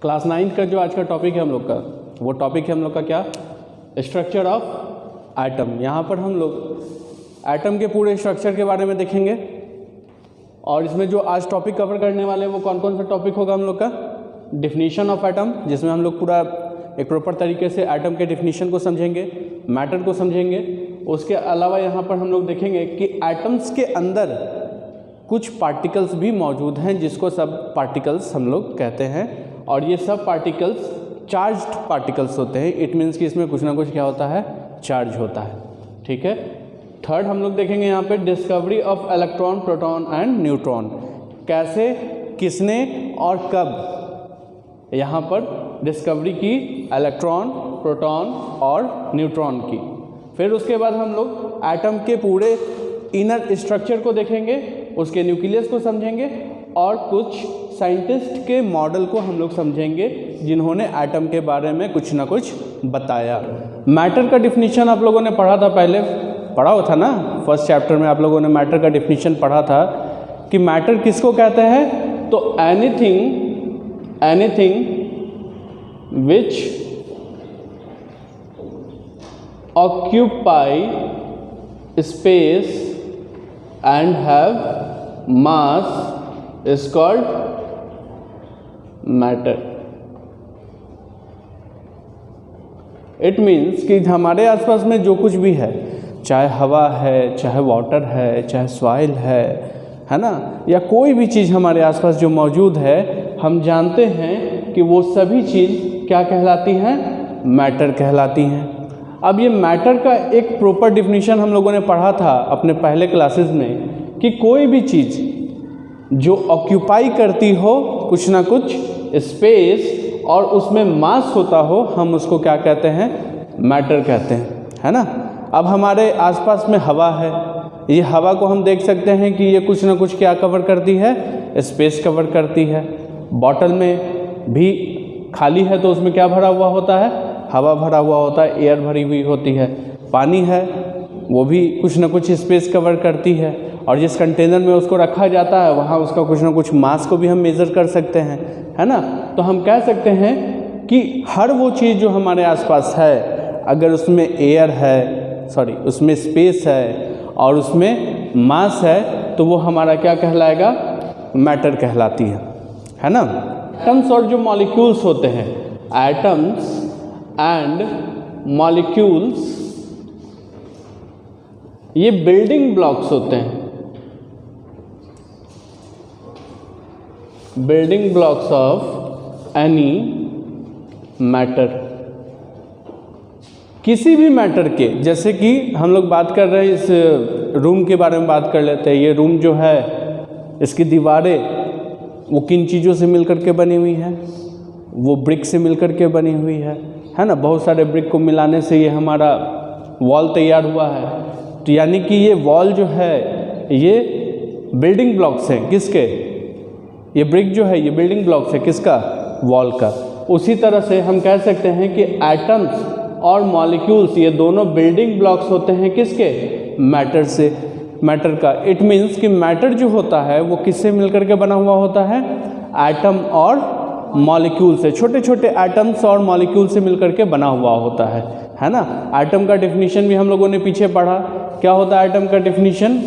Class 9 का जो आज का टॉपिक है हम लोग का, वो टॉपिक है हम लोग का क्या, स्ट्रक्चर ऑफ एटम। यहाँ पर हम लोग एटम के पूरे स्ट्रक्चर के बारे में देखेंगे और इसमें जो आज टॉपिक कवर करने वाले हैं वो कौन कौन सा टॉपिक होगा हम लोग का, डिफिनीशन ऑफ एटम, जिसमें हम लोग पूरा एक प्रॉपर तरीके से एटम के डिफिनीशन को समझेंगे, मैटर को समझेंगे। उसके अलावा यहाँ पर हम लोग देखेंगे कि एटम्स के अंदर कुछ पार्टिकल्स भी मौजूद हैं जिसको सब पार्टिकल्स हम लोग कहते हैं, और ये सब पार्टिकल्स चार्ज्ड पार्टिकल्स होते हैं। इट मीन्स कि इसमें कुछ ना कुछ क्या होता है, चार्ज होता है। ठीक है। थर्ड हम लोग देखेंगे यहाँ पे discovery of electron, proton and neutron, कैसे, किसने और कब यहाँ पर डिस्कवरी की इलेक्ट्रॉन, प्रोटॉन और न्यूट्रॉन की। फिर उसके बाद हम लोग एटम के पूरे इनर स्ट्रक्चर को देखेंगे, उसके न्यूक्लियस को समझेंगे और कुछ साइंटिस्ट के मॉडल को हम लोग समझेंगे जिन्होंने एटम के बारे में कुछ ना कुछ बताया। मैटर का डिफिनीशन आप लोगों ने पढ़ा था, पहले पढ़ा हुआ था ना, फर्स्ट चैप्टर में आप लोगों ने मैटर का डिफिनीशन पढ़ा था कि मैटर किसको कहते हैं, तो anything which occupy space and have mass is called matter. It means कि हमारे आसपास में जो कुछ भी है, चाहे हवा है, चाहे वाटर है, चाहे सॉइल है ना, या कोई भी चीज़ हमारे आसपास जो मौजूद है, हम जानते हैं कि वो सभी चीज़ क्या कहलाती हैं, मैटर कहलाती हैं। अब ये मैटर का एक प्रॉपर डिफिनीशन हम लोगों ने पढ़ा था अपने पहले क्लासेस में कि कोई भी चीज़ जो ऑक्यूपाई करती हो कुछ ना कुछ स्पेस और उसमें मास होता हो, हम उसको क्या कहते हैं, मैटर कहते हैं, है ना। अब हमारे आसपास में हवा है, ये हवा को हम देख सकते हैं कि ये कुछ ना कुछ क्या कवर करती है, स्पेस कवर करती है। बॉटल में भी खाली है तो उसमें क्या भरा हुआ होता है, हवा भरा हुआ होता है, एयर भरी हुई होती है। पानी है वो भी कुछ ना कुछ स्पेस कवर करती है, और जिस कंटेनर में उसको रखा जाता है वहाँ उसका कुछ ना कुछ मास को भी हम मेज़र कर सकते हैं, है ना। तो हम कह सकते हैं कि हर वो चीज़ जो हमारे आसपास है, अगर उसमें एयर है, उसमें स्पेस है और उसमें मास है, तो वो हमारा क्या कहलाएगा, मैटर कहलाती है ना। एटम्स और जो मॉलिक्यूल्स होते हैं, एटम्स एंड मॉलिक्यूल्स, ये बिल्डिंग ब्लॉक्स होते हैं, building blocks of any matter. किसी भी मैटर के, जैसे कि हम लोग बात कर रहे हैं इस रूम के बारे में बात कर लेते हैं। ये रूम जो है, इसकी दीवारें वो किन चीज़ों से मिलकर के बनी हुई है, वो ब्रिक से मिलकर के बनी हुई है ना। बहुत सारे ब्रिक को मिलाने से ये हमारा वॉल तैयार हुआ है। तो यानी कि ये वॉल जो है ये बिल्डिंग ब्लॉक्स हैं, किसके, ये ब्रिक जो है ये बिल्डिंग ब्लॉक्स है किसका, वॉल का। उसी तरह से हम कह सकते हैं कि एटम्स और मॉलिक्यूल्स ये दोनों बिल्डिंग ब्लॉक्स होते हैं किसके, मैटर से, मैटर का। इट मीन्स कि मैटर जो होता है वो किससे मिलकर के बना हुआ होता है, एटम और मॉलिक्यूल से, छोटे छोटे एटम्स और मॉलिक्यूल से मिलकर के बना हुआ होता है ना। एटम का डिफिनीशन भी हम लोगों ने पीछे पढ़ा, क्या होता है एटम का डिफिनीशन।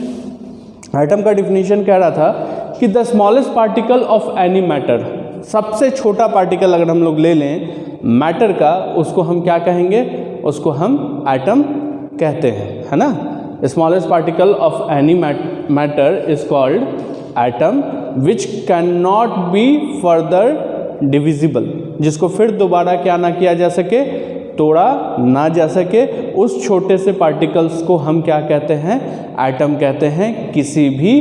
एटम का डिफिनीशन कह रहा था कि the smallest particle of any matter, सबसे छोटा पार्टिकल अगर हम लोग ले लें मैटर का, उसको हम क्या कहेंगे, उसको हम एटम कहते हैं, है ना। Smallest particle of any matter is called atom which can not be further divisible, जिसको फिर दोबारा क्या ना किया जा सके, तोड़ा ना जा सके। उस छोटे से पार्टिकल्स को हम क्या कहते हैं, एटम कहते हैं। किसी भी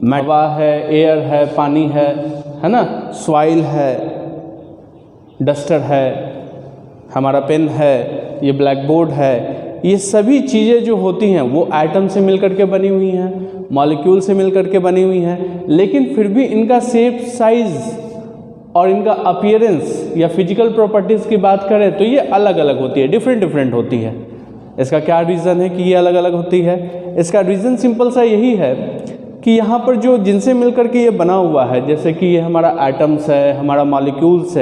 हवा है, एयर है, पानी है ना, सॉइल है, डस्टर है, हमारा पेन है, ये ब्लैक बोर्ड है, ये सभी चीज़ें जो होती हैं वो एटम से मिलकर के बनी हुई हैं, मॉलिक्यूल से मिलकर के बनी हुई हैं। लेकिन फिर भी इनका शेप, साइज़ और इनका अपीयरेंस या फिजिकल प्रॉपर्टीज़ की बात करें तो ये अलग अलग होती है, डिफरेंट होती है। इसका क्या रीज़न है कि ये अलग अलग होती है? इसका रीज़न सिंपल सा यही है कि यहाँ पर जो जिनसे मिलकर के ये बना हुआ है, जैसे कि ये हमारा एटम्स है, हमारा मॉलिक्यूल्स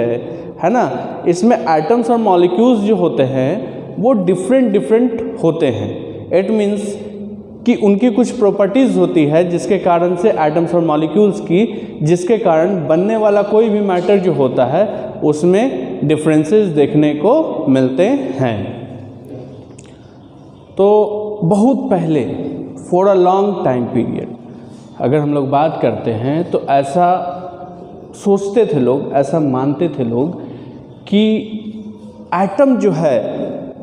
है ना। इसमें एटम्स और मॉलिक्यूल्स जो होते हैं वो डिफरेंट होते हैं। इट मीन्स कि उनकी कुछ प्रॉपर्टीज़ होती है जिसके कारण से एटम्स और मॉलिक्यूल्स की, जिसके कारण बनने वाला कोई भी मैटर जो होता है उसमें डिफरेंसेस देखने को मिलते हैं। तो बहुत पहले, for a long time period, अगर हम लोग बात करते हैं तो ऐसा सोचते थे लोग, ऐसा मानते थे लोग कि एटम जो है,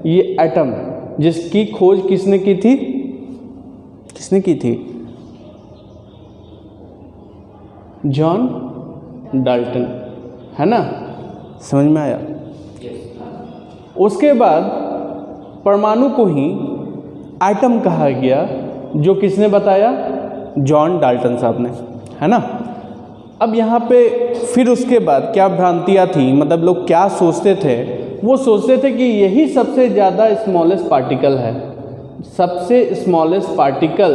ये एटम जिसकी खोज किसने की थी? किसने की थी? जॉन डाल्टन, है ना। समझ में आया? उसके बाद परमाणु को ही एटम कहा गया, जो किसने बताया? जॉन डाल्टन साहब ने, है ना। अब यहाँ पे फिर उसके बाद क्या भ्रांतियाँ थी, मतलब लोग क्या सोचते थे? वो सोचते थे कि यही सबसे ज़्यादा स्मॉलेस्ट पार्टिकल है। सबसे स्मॉलेस्ट पार्टिकल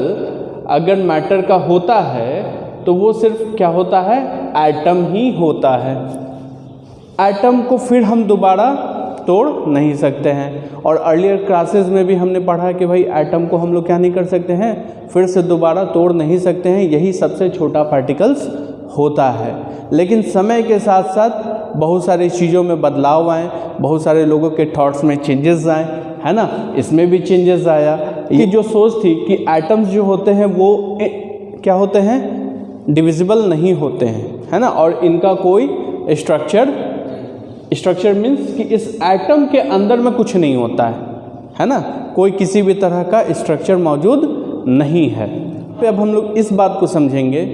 अगर मैटर का होता है तो वो सिर्फ क्या होता है? एटम ही होता है। एटम को फिर हम दोबारा तोड़ नहीं सकते हैं। और अर्लियर क्लासेस में भी हमने पढ़ा कि भाई एटम को हम लोग क्या नहीं कर सकते हैं? फिर से दोबारा तोड़ नहीं सकते हैं। यही सबसे छोटा पार्टिकल्स होता है। लेकिन समय के साथ साथ बहुत सारी चीज़ों में बदलाव आए, बहुत सारे लोगों के थॉट्स में चेंजेस आए, है ना। इसमें भी चेंजेस आया। ये जो सोच थी कि एटम्स जो होते हैं वो क्या होते हैं? डिविजिबल नहीं होते हैं, है ना। और इनका कोई स्ट्रक्चर मीन्स कि इस एटम के अंदर में कुछ नहीं होता है ना। कोई किसी भी तरह का स्ट्रक्चर मौजूद नहीं है। तो अब हम लोग इस बात को समझेंगे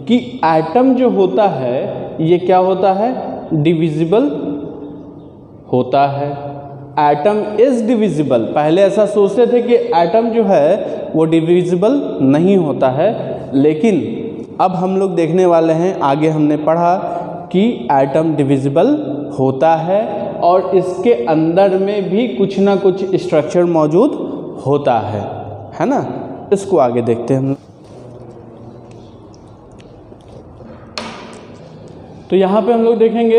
कि एटम जो होता है ये क्या होता है? डिविजिबल होता है। Atom is divisible. पहले ऐसा सोचते थे कि एटम जो है वो डिविजिबल नहीं होता है, लेकिन अब हम लोग देखने वाले हैं, आगे हमने पढ़ा कि एटम डिविजिबल होता है और इसके अंदर में भी कुछ ना कुछ स्ट्रक्चर मौजूद होता है ना। इसको आगे देखते हैं हम। तो यहाँ पे हम लोग देखेंगे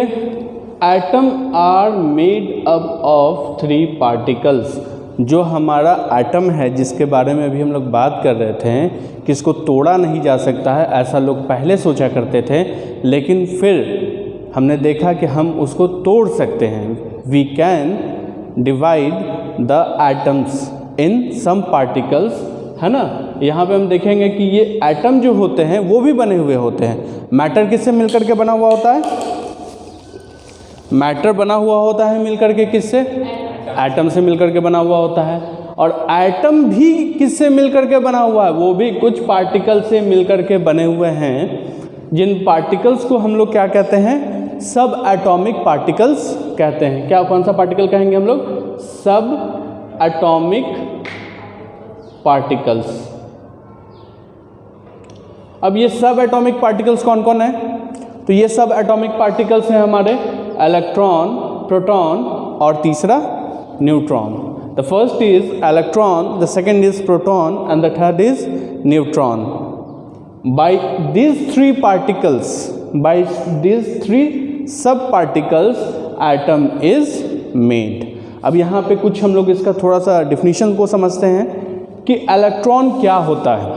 atom are made up of 3 particles. जो हमारा एटम है जिसके बारे में अभी हम लोग बात कर रहे थे कि इसको तोड़ा नहीं जा सकता है, ऐसा लोग पहले सोचा करते थे, लेकिन फिर हमने देखा कि हम उसको तोड़ सकते हैं। We can divide the atoms in some particles, है ना। यहाँ पे हम देखेंगे कि ये एटम जो होते हैं वो भी बने हुए होते हैं। मैटर किससे मिलकर के बना हुआ होता है? मैटर बना हुआ होता है मिलकर के किससे? एटम से मिलकर के बना हुआ होता है। और एटम भी किससे मिलकर के बना हुआ है? वो भी कुछ पार्टिकल से मिलकर के बने हुए हैं, जिन पार्टिकल्स को हम लोग क्या कहते हैं? सब एटॉमिक पार्टिकल्स कहते हैं। क्या, कौन सा पार्टिकल कहेंगे हम लोग? सब एटॉमिक पार्टिकल्स। अब ये सब एटॉमिक पार्टिकल्स कौन कौन है? तो ये सब एटॉमिक पार्टिकल्स हैं हमारे इलेक्ट्रॉन, प्रोटॉन और तीसरा neutron. The first is electron, the second is proton and the third is neutron. By these 3 particles, by these 3 सब पार्टिकल्स एटम इज मेड। अब यहाँ पे कुछ हम लोग इसका थोड़ा सा डिफिनीशन को समझते हैं कि इलेक्ट्रॉन क्या होता है,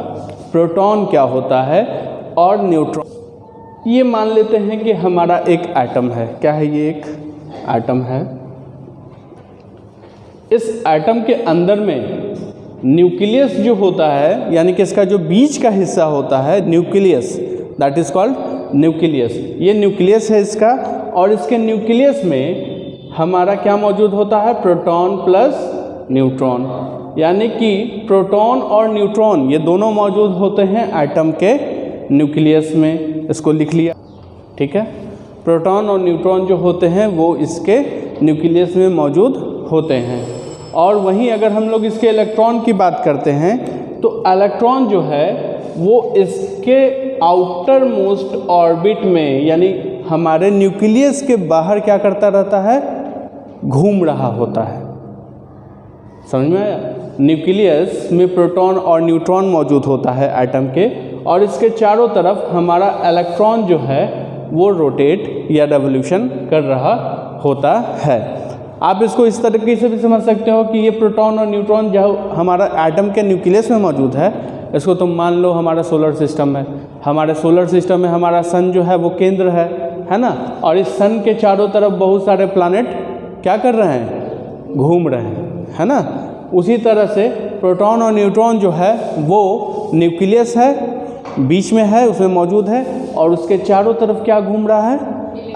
प्रोटॉन क्या होता है और न्यूट्रॉन। ये मान लेते हैं कि हमारा एक एटम है। क्या है? ये एक एटम है। इस एटम के अंदर में न्यूक्लियस जो होता है, यानी कि इसका जो बीच का हिस्सा होता है nucleus, that is called nucleus. ये न्यूक्लियस है इसका, और इसके न्यूक्लियस में हमारा क्या मौजूद होता है? Proton plus neutron. यानी कि प्रोटॉन और न्यूट्रॉन ये दोनों मौजूद होते हैं एटम के न्यूक्लियस में। इसको लिख लिया, ठीक है। प्रोटॉन और न्यूट्रॉन जो होते हैं वो इसके न्यूक्लियस में मौजूद होते हैं। और वहीं अगर हम लोग इसके इलेक्ट्रॉन की बात करते हैं तो इलेक्ट्रॉन जो है वो इसके आउटर मोस्ट ऑर्बिट में, यानी हमारे न्यूक्लियस के बाहर क्या करता रहता है? घूम रहा होता है। समझ में आया? न्यूक्लियस में प्रोटॉन और न्यूट्रॉन मौजूद होता है एटम के, और इसके चारों तरफ हमारा इलेक्ट्रॉन जो है वो रोटेट या रेवोल्यूशन कर रहा होता है। आप इसको इस तरीके से भी समझ सकते हो कि ये प्रोटॉन और न्यूट्रॉन जो हमारा एटम के न्यूक्लियस में मौजूद है, इसको तुम मान लो हमारा सोलर सिस्टम है। हमारे सोलर सिस्टम में हमारा सन जो है वो केंद्र है ना, और इस सन के चारों तरफ बहुत सारे प्लैनेट क्या कर रहे हैं, घूम रहे हैं, है ना। उसी तरह से प्रोटॉन और न्यूट्रॉन जो है वो न्यूक्लियस है, बीच में है, उसमें मौजूद है, और उसके चारों तरफ क्या घूम रहा है,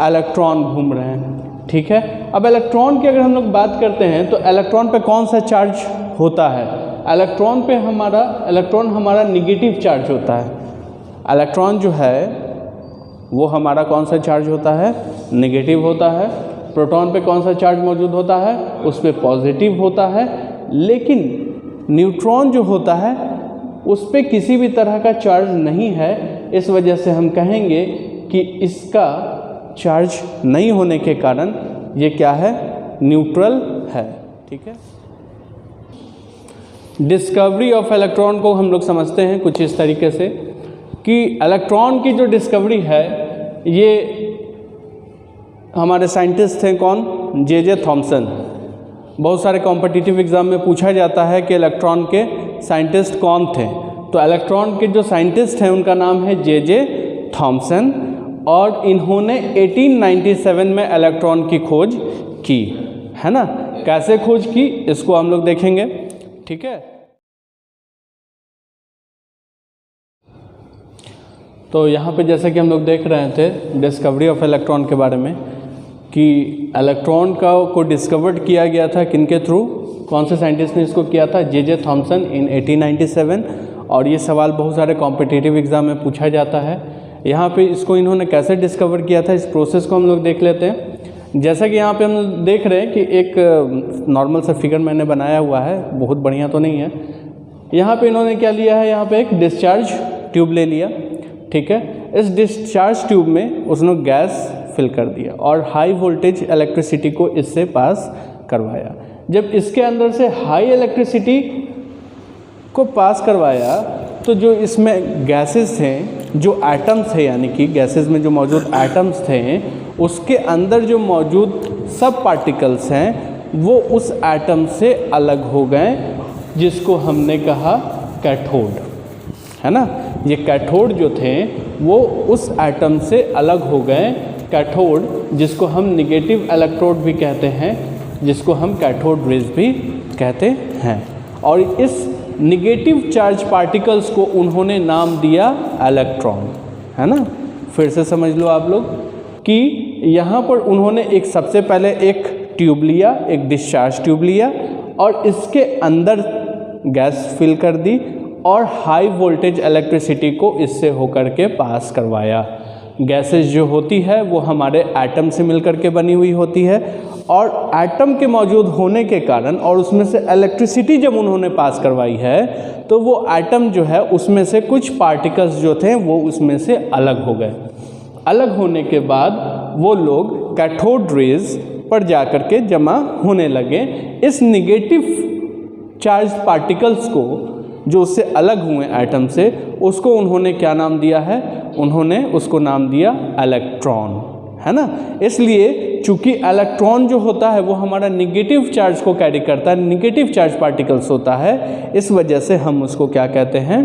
इलेक्ट्रॉन घूम रहे हैं। ठीक है, अब इलेक्ट्रॉन की अगर हम लोग बात करते हैं तो इलेक्ट्रॉन पे कौन सा चार्ज होता है, इलेक्ट्रॉन पे हमारा निगेटिव चार्ज होता है। इलेक्ट्रॉन जो है वो हमारा कौन सा चार्ज होता है, नेगेटिव होता है। प्रोटॉन पे कौन सा चार्ज मौजूद होता है, उस पर पॉजिटिव होता है। लेकिन न्यूट्रॉन जो होता है उस पर किसी भी तरह का चार्ज नहीं है। इस वजह से हम कहेंगे कि इसका चार्ज नहीं होने के कारण ये क्या है, न्यूट्रल है। ठीक है, डिस्कवरी ऑफ इलेक्ट्रॉन को हम लोग समझते हैं कुछ इस तरीके से कि इलेक्ट्रॉन की जो डिस्कवरी है ये हमारे साइंटिस्ट थे कौन, जे थॉमसन। बहुत सारे कॉम्पिटिटिव एग्ज़ाम में पूछा जाता है कि इलेक्ट्रॉन के साइंटिस्ट कौन थे, तो इलेक्ट्रॉन के जो साइंटिस्ट हैं उनका नाम है जे थॉमसन, और इन्होंने 1897 में इलेक्ट्रॉन की खोज की, है ना। कैसे खोज की इसको हम लोग देखेंगे। ठीक है, तो यहाँ पे जैसे कि हम लोग देख रहे थे डिस्कवरी ऑफ इलेक्ट्रॉन के बारे में कि इलेक्ट्रॉन को डिस्कवर्ड किया गया था किनके थ्रू, कौन से साइंटिस्ट ने इसको किया था, जे थॉमसन इन 1897। और ये सवाल बहुत सारे कॉम्पिटिटिव एग्ज़ाम में पूछा जाता है। यहाँ पे इसको इन्होंने कैसे डिस्कवर किया था, इस प्रोसेस को हम लोग देख लेते हैं। जैसा कि यहाँ पे हम देख रहे हैं कि एक नॉर्मल सा फिगर मैंने बनाया हुआ है, बहुत बढ़िया तो नहीं है। यहाँ पे इन्होंने क्या लिया है, यहाँ पे एक डिस्चार्ज ट्यूब ले लिया। ठीक है, इस डिस्चार्ज ट्यूब में उसने गैस फिल कर दिया और हाई वोल्टेज इलेक्ट्रिसिटी को इससे पास करवाया। जब इसके अंदर से हाई इलेक्ट्रिसिटी को पास करवाया तो जो इसमें गैसेस हैं, जो एटम्स थे, यानी कि गैसेस में जो मौजूद एटम्स थे, उसके अंदर जो मौजूद सब पार्टिकल्स हैं वो उस एटम से अलग हो गए, जिसको हमने कहा कैथोड, है ना। ये कैथोड जो थे वो उस एटम से अलग हो गए, कैथोड, जिसको हम निगेटिव इलेक्ट्रोड भी कहते हैं, जिसको हम कैथोड रेज भी कहते हैं। और इस निगेटिव चार्ज पार्टिकल्स को उन्होंने नाम दिया इलेक्ट्रॉन, है ना। फिर से समझ लो आप लोग कि यहाँ पर उन्होंने एक सबसे पहले एक ट्यूब लिया, एक डिस्चार्ज ट्यूब लिया, और इसके अंदर गैस फिल कर दी और हाई वोल्टेज इलेक्ट्रिसिटी को इससे होकर के पास करवाया। गैसेस जो होती है वो हमारे एटम से मिलकर के बनी हुई होती है, और एटम के मौजूद होने के कारण और उसमें से इलेक्ट्रिसिटी जब उन्होंने पास करवाई है तो वो एटम जो है उसमें से कुछ पार्टिकल्स जो थे वो उसमें से अलग हो गए। अलग होने के बाद वो लोग कैथोड रेज पर जाकर के जमा होने लगे। इस निगेटिव चार्ज पार्टिकल्स को जो उससे अलग हुए एटम से, उसको उन्होंने क्या नाम दिया है, उन्होंने उसको नाम दिया इलेक्ट्रॉन, है ना। इसलिए चूंकि इलेक्ट्रॉन जो होता है वो हमारा निगेटिव चार्ज को कैरी करता है, निगेटिव चार्ज पार्टिकल्स होता है, इस वजह से हम उसको क्या कहते हैं,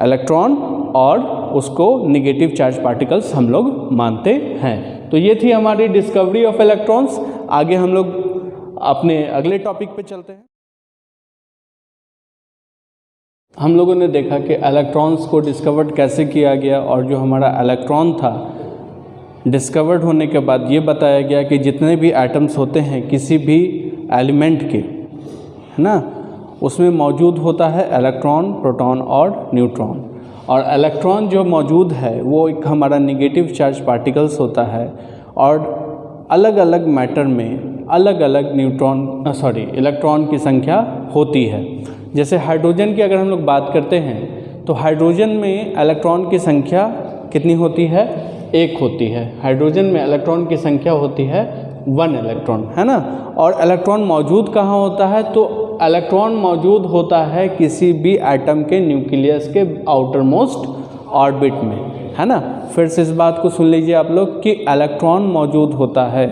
इलेक्ट्रॉन, और उसको निगेटिव चार्ज पार्टिकल्स हम लोग मानते हैं। तो ये थी हमारी डिस्कवरी ऑफ इलेक्ट्रॉन्स। आगे हम लोग अपने अगले टॉपिक पे चलते हैं। हम लोगों ने देखा कि इलेक्ट्रॉन्स को डिस्कवर्ड कैसे किया गया, और जो हमारा इलेक्ट्रॉन था डिस्कवर्ड होने के बाद ये बताया गया कि जितने भी एटम्स होते हैं किसी भी एलिमेंट के, है ना, उसमें मौजूद होता है इलेक्ट्रॉन, प्रोटॉन और न्यूट्रॉन। और इलेक्ट्रॉन जो मौजूद है वो एक हमारा निगेटिव चार्ज पार्टिकल्स होता है, और अलग अलग मैटर में अलग अलग इलेक्ट्रॉन की संख्या होती है। जैसे हाइड्रोजन की अगर हम लोग बात करते हैं तो हाइड्रोजन में इलेक्ट्रॉन की संख्या कितनी होती है, 1 होती है। हाइड्रोजन में इलेक्ट्रॉन की संख्या होती है 1 इलेक्ट्रॉन, है ना। और इलेक्ट्रॉन मौजूद कहाँ होता है, तो इलेक्ट्रॉन मौजूद होता है किसी भी एटम के न्यूक्लियस के आउटर मोस्ट ऑर्बिट में, है ना। फिर से इस बात को सुन लीजिए आप लोग कि इलेक्ट्रॉन मौजूद होता है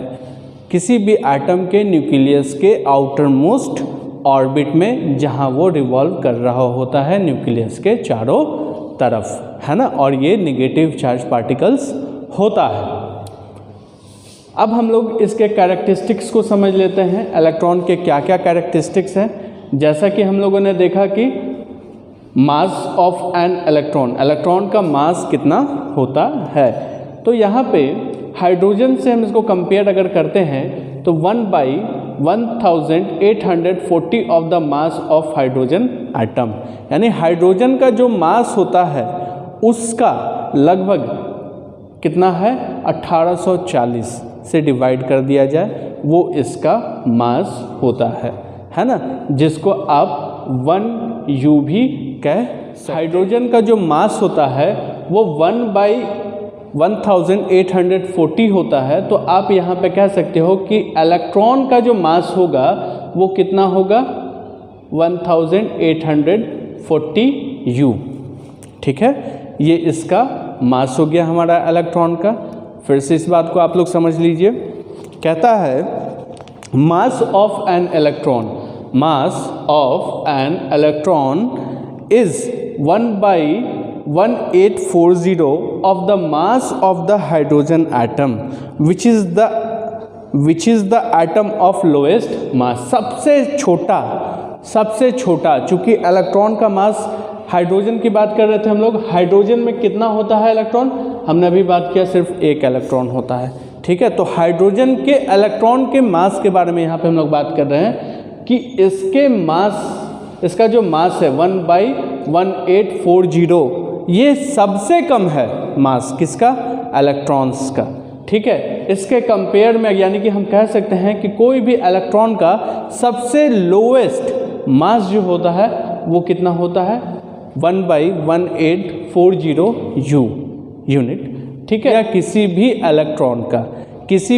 किसी भी एटम के न्यूक्लियस के आउटर मोस्ट ऑर्बिट में, जहां वो रिवॉल्व कर रहा होता है न्यूक्लियस के चारों तरफ, है ना, और ये नेगेटिव चार्ज पार्टिकल्स होता है। अब हम लोग इसके कैरेक्टरिस्टिक्स को समझ लेते हैं, इलेक्ट्रॉन के क्या क्या कैरेक्टरिस्टिक्स हैं। जैसा कि हम लोगों ने देखा कि मास ऑफ एन इलेक्ट्रॉन, इलेक्ट्रॉन का मास कितना होता है, तो यहाँ पे हाइड्रोजन से हम इसको कंपेयर अगर करते हैं तो 1/1840 of the mass of hydrogen atom, यानी हाइड्रोजन का जो मास होता है उसका लगभग कितना है 1840 से डिवाइड कर दिया जाए, वो इसका मास होता है ना, जिसको आप 1U भी कह सकते। हाइड्रोजन का जो मास होता है वो 1/1840 होता है, तो आप यहाँ पे कह सकते हो कि इलेक्ट्रॉन का जो मास होगा वो कितना होगा 1840U, ठीक है। ये इसका मास हो गया हमारा इलेक्ट्रॉन का। फिर से इस बात को आप लोग समझ लीजिए, कहता है mass of an electron, mass of an electron is 1/1840 of the mass of the hydrogen atom which is the atom of lowest mass. सबसे छोटा, चूंकि इलेक्ट्रॉन का मास, हाइड्रोजन की बात कर रहे थे हम लोग, हाइड्रोजन में कितना होता है इलेक्ट्रॉन, हमने अभी बात किया सिर्फ एक इलेक्ट्रॉन होता है, ठीक है। तो हाइड्रोजन के इलेक्ट्रॉन के मास के बारे में यहाँ पे हम लोग बात कर रहे हैं कि इसके मास, इसका जो मास है 1/1840, ये सबसे कम है मास किसका, इलेक्ट्रॉन्स का, ठीक है। इसके कंपेयर में यानी कि हम कह सकते हैं कि कोई भी इलेक्ट्रॉन का सबसे लोएस्ट मास जो होता है वो कितना होता है 1/1840 यूनिट, ठीक है। या किसी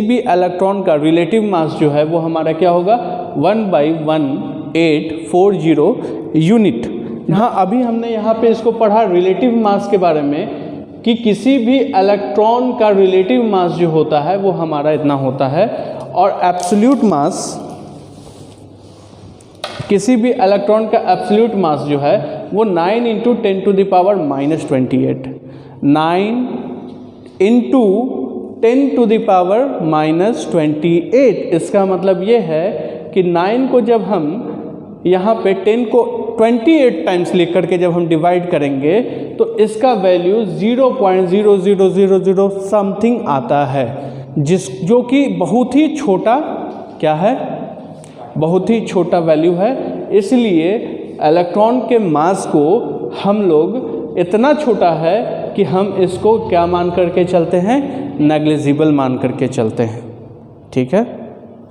भी इलेक्ट्रॉन का रिलेटिव मास जो है वो हमारा क्या होगा 1/1840 यूनिट। हाँ, अभी हमने यहाँ पे इसको पढ़ा रिलेटिव मास के बारे में कि किसी भी इलेक्ट्रॉन का रिलेटिव मास जो होता है वो हमारा इतना होता है, और एब्सोल्यूट मास, किसी भी इलेक्ट्रॉन का एब्सोल्यूट मास जो है वो 9 × 10⁻⁻28, 9 × 10⁻⁻28। इसका मतलब ये है कि 9 को जब हम यहाँ पे 10 को 28 टाइम्स लिख करके जब हम डिवाइड करेंगे तो इसका वैल्यू 0.0000 समथिंग आता है, जो कि बहुत ही छोटा क्या है, बहुत ही छोटा वैल्यू है। इसलिए इलेक्ट्रॉन के मास को हम लोग इतना छोटा है कि हम इसको क्या मान करके चलते हैं, नेग्लिजिबल मान करके चलते हैं, ठीक है।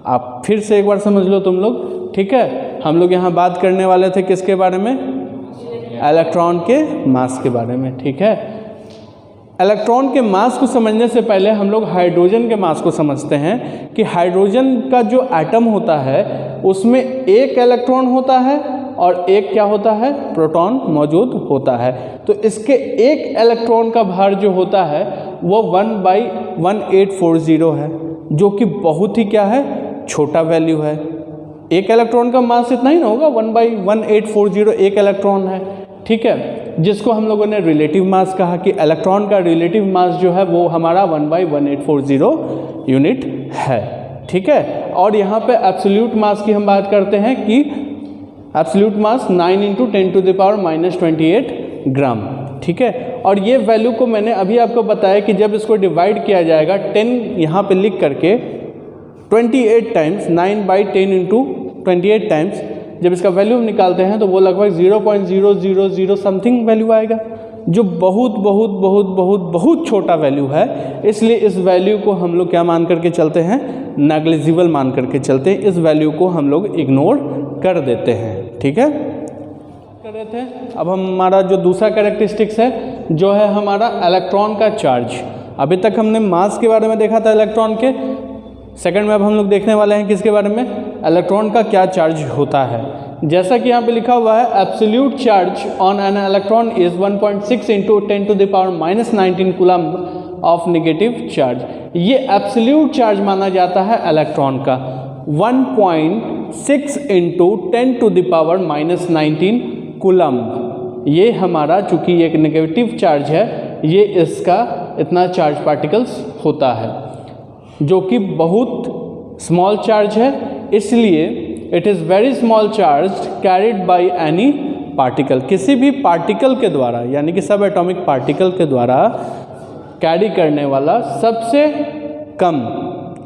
आप फिर से एक बार समझ लो तुम लोग, ठीक है। हम लोग यहाँ बात करने वाले थे किसके बारे में, इलेक्ट्रॉन के मास के बारे में, ठीक है। इलेक्ट्रॉन के मास को समझने से पहले हम लोग हाइड्रोजन के मास को समझते हैं कि हाइड्रोजन का जो एटम होता है उसमें एक इलेक्ट्रॉन होता है और एक क्या होता है, प्रोटॉन मौजूद होता है। तो इसके एक इलेक्ट्रॉन का भार जो होता है वो 1/1840 है, जो कि बहुत ही क्या है, छोटा वैल्यू है। एक इलेक्ट्रॉन का मास इतना ही ना होगा, 1/1840 एक इलेक्ट्रॉन है, ठीक है, जिसको हम लोगों ने रिलेटिव मास कहा कि इलेक्ट्रॉन का रिलेटिव मास जो है वो हमारा 1/1840 यूनिट है, ठीक है। और यहाँ पे एब्सोल्यूट मास की हम बात करते हैं कि एब्सोल्यूट मास 9 × 10⁻⁻28 ग्राम, ठीक है। और ये वैल्यू को मैंने अभी आपको बताया कि जब इसको डिवाइड किया जाएगा 10 यहाँ पे लिख करके 28 टाइम्स, 9/10 × 28 टाइम्स जब इसका वैल्यू हम निकालते हैं तो वो लगभग 0.000 समथिंग वैल्यू आएगा, जो बहुत बहुत बहुत बहुत बहुत छोटा वैल्यू है। इसलिए इस वैल्यू को हम लोग क्या मान करके चलते हैं, नेग्लिजिबल मान करके चलते हैं। इस वैल्यू को हम लोग इग्नोर कर देते हैं, ठीक है। कर रहे थे, अब हमारा जो दूसरा कैरेक्टरिस्टिक्स है जो है हमारा इलेक्ट्रॉन का चार्ज। अभी तक हमने मास के बारे में देखा था इलेक्ट्रॉन के, सेकंड में अब हम लोग देखने वाले हैं किसके बारे में, इलेक्ट्रॉन का क्या चार्ज होता है। जैसा कि यहाँ पे लिखा हुआ है, absolute charge on an electron is 1.6 × 10⁻⁻19 coulomb of negative charge. ये एब्सोल्यूट चार्ज माना जाता है इलेक्ट्रॉन का। 1.6 × 10⁻⁻19 कूलम्ब। ये हमारा चूँकि एक नेगेटिव चार्ज है, ये इसका इतना चार्ज पार्टिकल्स होता है, जो कि बहुत स्मॉल चार्ज है, इसलिए it is very small charge carried by any particle. किसी भी पार्टिकल के द्वारा, यानी कि सब एटॉमिक पार्टिकल के द्वारा कैरी करने वाला सबसे कम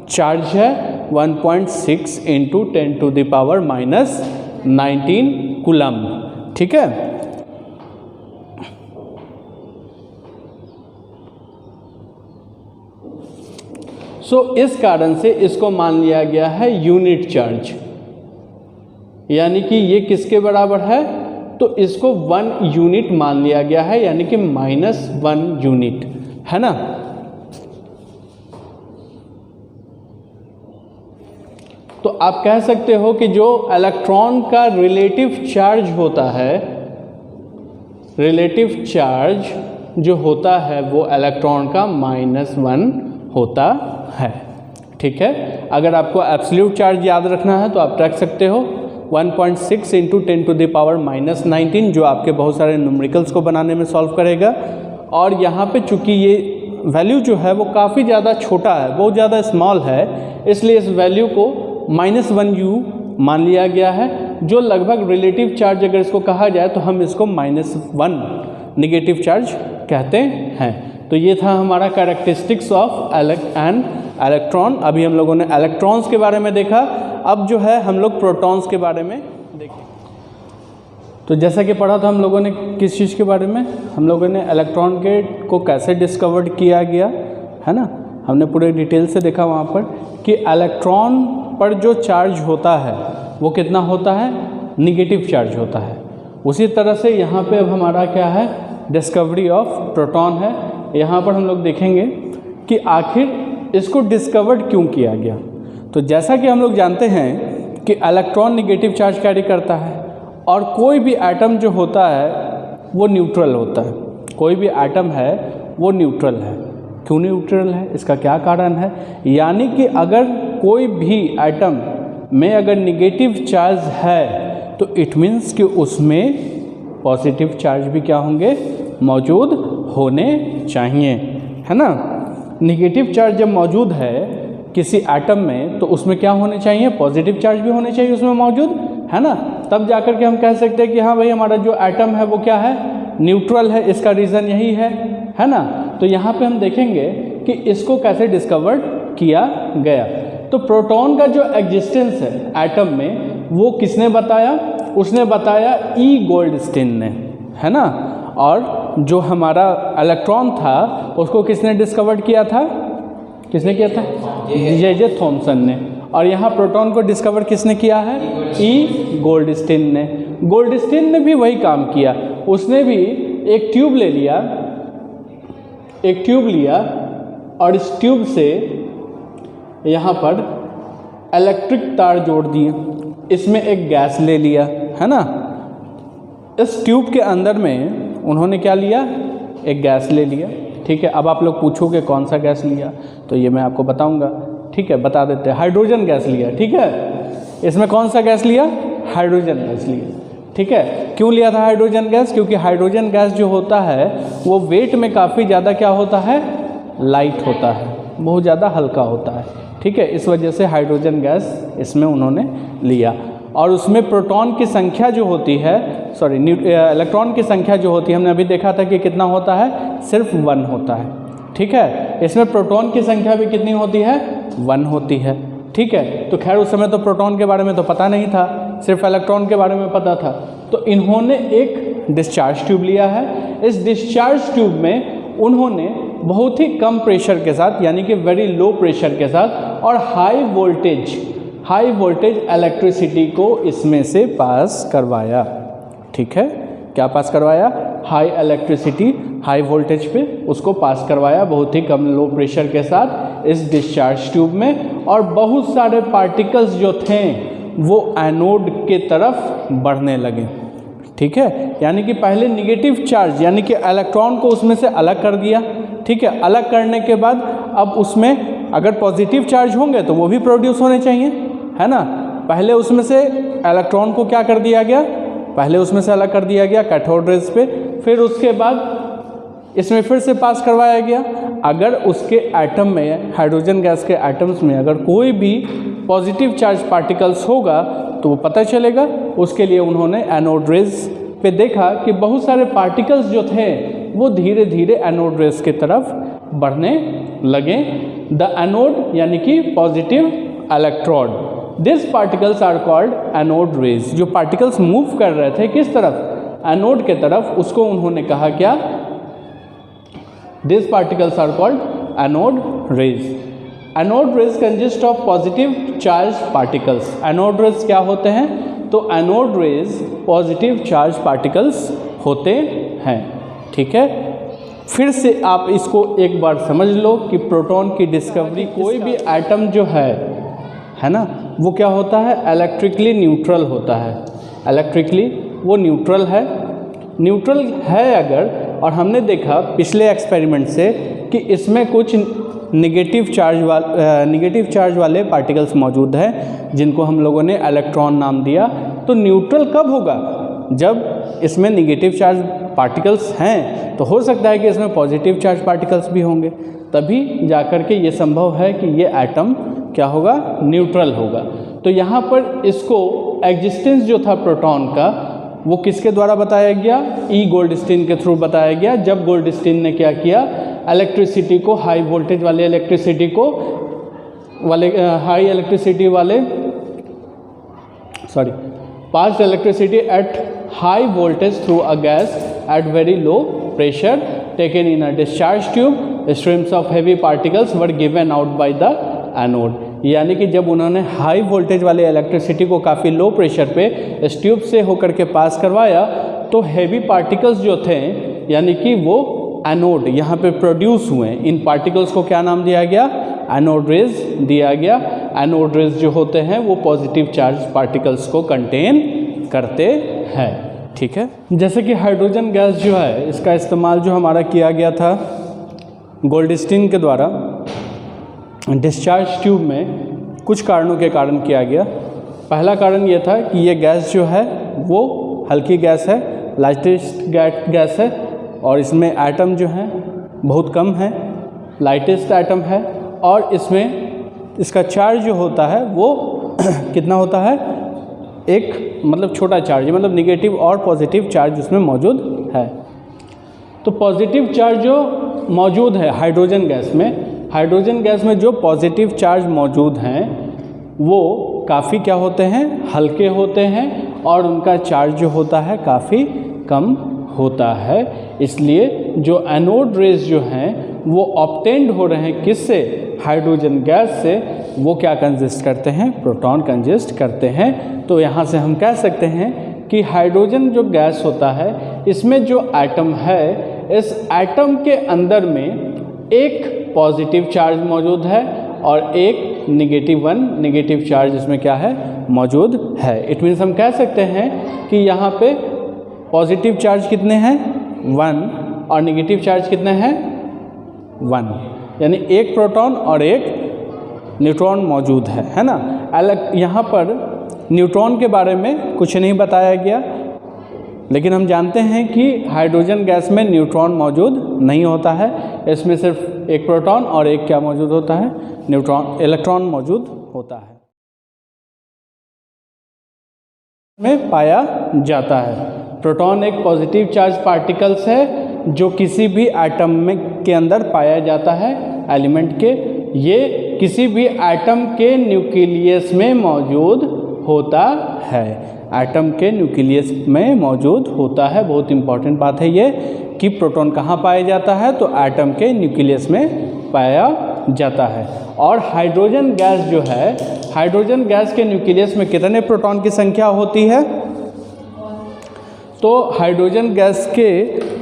चार्ज है 1.6 × 10⁻⁻19 कूलम्ब। ठीक है। इस कारण से इसको मान लिया गया है यूनिट चार्ज, यानी कि ये किसके बराबर है, तो इसको 1 यूनिट मान लिया गया है, यानी कि -1 यूनिट, है ना। तो आप कह सकते हो कि जो इलेक्ट्रॉन का रिलेटिव चार्ज होता है, रिलेटिव चार्ज जो होता है वो इलेक्ट्रॉन का -1 होता है। ठीक है। अगर आपको एब्सोल्यूट चार्ज याद रखना है तो आप रख सकते हो 1.6 × 10⁻⁻19, जो आपके बहुत सारे न्यूमेरिकल्स को बनाने में सॉल्व करेगा। और यहाँ पे चूँकि ये वैल्यू जो है वो काफ़ी ज़्यादा छोटा है, बहुत ज़्यादा स्मॉल है, इसलिए इस वैल्यू को -1 U मान लिया गया है, जो लगभग रिलेटिव चार्ज अगर इसको कहा जाए तो हम इसको -1 नेगेटिव चार्ज कहते हैं। तो ये था हमारा कैरेक्टरिस्टिक्स ऑफ एन इलेक्ट्रॉन। अभी हम लोगों ने इलेक्ट्रॉन्स के बारे में देखा, अब जो है हम लोग प्रोटॉन्स के बारे में देखें। तो जैसा कि पढ़ा था हम लोगों ने किस चीज़ के बारे में, हम लोगों ने इलेक्ट्रॉन के को कैसे डिस्कवर्ड किया गया, है ना। हमने पूरे डिटेल से देखा वहाँ पर कि इलेक्ट्रॉन पर जो चार्ज होता है वो कितना होता है, निगेटिव चार्ज होता है। उसी तरह से यहाँ पे अब हमारा क्या है, डिस्कवरी ऑफ प्रोटॉन है। यहाँ पर हम लोग देखेंगे कि आखिर इसको डिस्कवर्ड क्यों किया गया। तो जैसा कि हम लोग जानते हैं कि इलेक्ट्रॉन नेगेटिव चार्ज कैरी करता है, और कोई भी एटम जो होता है वो न्यूट्रल होता है। कोई भी एटम है वो न्यूट्रल है। क्यों न्यूट्रल है, इसका क्या कारण है, यानी कि अगर कोई भी एटम में अगर निगेटिव चार्ज है तो इट मीन्स कि उसमें पॉजिटिव चार्ज भी क्या होंगे, मौजूद होने चाहिए, है ना। निगेटिव चार्ज जब मौजूद है किसी एटम में तो उसमें क्या होने चाहिए, पॉजिटिव चार्ज भी होने चाहिए उसमें मौजूद, है ना। तब जाकर के हम कह सकते हैं कि हाँ भाई हमारा जो एटम है वो क्या है, न्यूट्रल है। इसका रीज़न यही है ना। तो यहाँ पे हम देखेंगे कि इसको कैसे डिस्कवर्ड किया गया। तो प्रोटॉन का जो एग्जिस्टेंस है एटम में वो किसने बताया, उसने बताया ई गोल्डस्टीन ने, है ना। और जो हमारा इलेक्ट्रॉन था उसको किसने डिस्कवर्ड किया था, किसने किया था, जे थॉमसन ने। और यहाँ प्रोटॉन को डिस्कवर किसने किया है, ई गोल्डस्टीन ने। गोल्डस्टीन ने भी वही काम किया, उसने भी एक ट्यूब ले लिया, एक ट्यूब लिया और इस ट्यूब से यहाँ पर इलेक्ट्रिक तार जोड़ दिए, इसमें एक गैस ले लिया, है ना। इस ट्यूब के अंदर में उन्होंने क्या लिया, एक गैस ले लिया। ठीक है। अब आप लोग पूछोगे कौन सा गैस लिया, तो ये मैं आपको बताऊंगा। ठीक है, बता देते हैं, हाइड्रोजन गैस लिया। ठीक है, इसमें कौन सा गैस लिया, हाइड्रोजन गैस लिया। ठीक है। क्यों लिया था हाइड्रोजन गैस, क्योंकि हाइड्रोजन गैस जो होता है वो वेट में काफ़ी ज़्यादा क्या होता है, लाइट होता है, बहुत ज़्यादा हल्का होता है। ठीक है, इस वजह से हाइड्रोजन गैस इसमें उन्होंने लिया। और उसमें प्रोटॉन की संख्या जो होती है, सॉरी इलेक्ट्रॉन की संख्या जो होती है, हमने अभी देखा था कि कितना होता है, सिर्फ 1 होता है। ठीक है, इसमें प्रोटॉन की संख्या भी कितनी होती है, 1 होती है। ठीक है। तो खैर उस समय तो प्रोटॉन के बारे में तो पता नहीं था, सिर्फ इलेक्ट्रॉन के बारे में पता था। तो इन्होंने एक डिस्चार्ज ट्यूब लिया है। इस डिस्चार्ज ट्यूब में उन्होंने बहुत ही कम प्रेशर के साथ, यानी कि वेरी लो प्रेशर के साथ और हाई वोल्टेज इलेक्ट्रिसिटी को इसमें से पास करवाया। ठीक है, क्या पास करवाया, हाई इलेक्ट्रिसिटी, हाई वोल्टेज पे उसको पास करवाया बहुत ही कम लो प्रेशर के साथ इस डिस्चार्ज ट्यूब में। और बहुत सारे पार्टिकल्स जो थे वो एनोड के तरफ बढ़ने लगे। ठीक है, यानी कि पहले निगेटिव चार्ज यानी कि इलेक्ट्रॉन को उसमें से अलग कर दिया, ठीक है। अलग करने के बाद अब उसमें अगर पॉजिटिव चार्ज होंगे तो वो भी प्रोड्यूस होने चाहिए, है ना। पहले उसमें से इलेक्ट्रॉन को क्या कर दिया गया, पहले उसमें से अलग कर दिया गया कैथोड रेज पे, फिर उसके बाद इसमें फिर से पास करवाया गया। अगर उसके एटम में, हाइड्रोजन गैस के एटम्स में अगर कोई भी पॉजिटिव चार्ज पार्टिकल्स होगा तो वो पता चलेगा। उसके लिए उन्होंने एनोड रेज पे देखा कि बहुत सारे पार्टिकल्स जो थे वो धीरे धीरे एनोड रेज की तरफ बढ़ने लगे। द एनोड यानी कि positive electrode, this particles are called anode rays. जो पार्टिकल्स मूव कर रहे थे किस तरफ, एनोड के तरफ, उसको उन्होंने कहा क्या, this particles are called anode rays. Anode rays consist of positive charge particles. Anode rays क्या होते हैं, तो anode rays positive charge particles होते हैं, ठीक है। फिर से आप इसको एक बार समझ लो कि प्रोटॉन की डिस्कवरी, कोई भी एटम जो है ना, वो क्या होता है, इलेक्ट्रिकली न्यूट्रल होता है। इलेक्ट्रिकली वो न्यूट्रल है, न्यूट्रल है अगर, और हमने देखा पिछले एक्सपेरिमेंट से कि इसमें कुछ निगेटिव चार्ज वाले पार्टिकल्स मौजूद हैं जिनको हम लोगों ने इलेक्ट्रॉन नाम दिया। तो न्यूट्रल कब होगा, जब इसमें निगेटिव चार्ज पार्टिकल्स हैं, तो हो सकता है कि इसमें पॉजिटिव चार्ज पार्टिकल्स भी होंगे, तभी जाकर के ये संभव है कि ये एटम क्या होगा, न्यूट्रल होगा। तो यहाँ पर इसको एग्जिस्टेंस जो था प्रोटॉन का वो किसके द्वारा बताया गया, ई गोल्डस्टीन के थ्रू बताया गया। जब गोल्डस्टीन ने क्या किया, इलेक्ट्रिसिटी को, हाई वोल्टेज वाले इलेक्ट्रिसिटी को, passed electricity at high voltage through a gas at very low pressure taken in a discharge tube, streams of heavy particles were given out by the anode. यानी कि जब उन्होंने high voltage वाले electricity को काफ़ी low pressure पे इस tube से होकर के पास करवाया, तो हेवी पार्टिकल्स जो थे यानी कि वो एनोड यहाँ पे प्रोड्यूस हुए। इन पार्टिकल्स को क्या नाम दिया गया, एनोड रेज दिया गया। एनोड रेज जो होते हैं वो पॉजिटिव चार्ज पार्टिकल्स को कंटेन करते हैं, ठीक है। जैसे कि हाइड्रोजन गैस जो है, इसका इस्तेमाल जो हमारा किया गया था गोल्डस्टीन के द्वारा डिस्चार्ज ट्यूब में, कुछ कारणों के कारण किया गया। पहला कारण ये था कि ये गैस जो है वो हल्की गैस है, लाइटेस्ट गैस है, और इसमें एटम जो हैं बहुत कम है, लाइटेस्ट एटम है, और इसमें इसका चार्ज जो होता है वो कितना होता है, एक मतलब छोटा चार्ज, मतलब निगेटिव और पॉजिटिव चार्ज उसमें मौजूद है। तो पॉजिटिव चार्ज जो मौजूद है हाइड्रोजन गैस में जो पॉजिटिव चार्ज मौजूद हैं वो काफ़ी क्या होते हैं, हल्के होते हैं, और उनका चार्ज जो होता है काफ़ी कम होता है। इसलिए जो एनोड रेज जो हैं वो ऑब्टेन्ड हो रहे हैं किससे, हाइड्रोजन गैस से। वो क्या कंजिस्ट करते हैं, प्रोटॉन कंजिस्ट करते हैं। तो यहाँ से हम कह सकते हैं कि हाइड्रोजन जो गैस होता है, इसमें जो एटम है, इस एटम के अंदर में एक पॉजिटिव चार्ज मौजूद है और एक निगेटिव चार्ज इसमें क्या है, मौजूद है। इट मीन्स हम कह सकते हैं कि यहाँ पे पॉजिटिव चार्ज कितने हैं, 1, और निगेटिव चार्ज कितने हैं, 1, यानी एक प्रोटॉन और एक न्यूट्रॉन मौजूद है ना। अलग यहाँ पर न्यूट्रॉन के बारे में कुछ नहीं बताया गया, लेकिन हम जानते हैं कि हाइड्रोजन गैस में न्यूट्रॉन मौजूद नहीं होता है। इसमें सिर्फ एक प्रोटॉन और एक क्या मौजूद होता है, इलेक्ट्रॉन मौजूद होता है, में पाया जाता है। प्रोटॉन एक पॉजिटिव चार्ज पार्टिकल्स है जो किसी भी एटम में के अंदर पाया जाता है, एलिमेंट के। ये किसी भी एटम के न्यूक्लियस में मौजूद होता है, एटम के न्यूक्लियस में मौजूद होता है। बहुत इंपॉर्टेंट बात है ये कि प्रोटॉन कहाँ पाया जाता है, तो एटम के न्यूक्लियस में पाया जाता है। और हाइड्रोजन गैस जो है, हाइड्रोजन गैस के न्यूक्लियस में कितने प्रोटॉन की संख्या होती है, तो हाइड्रोजन गैस के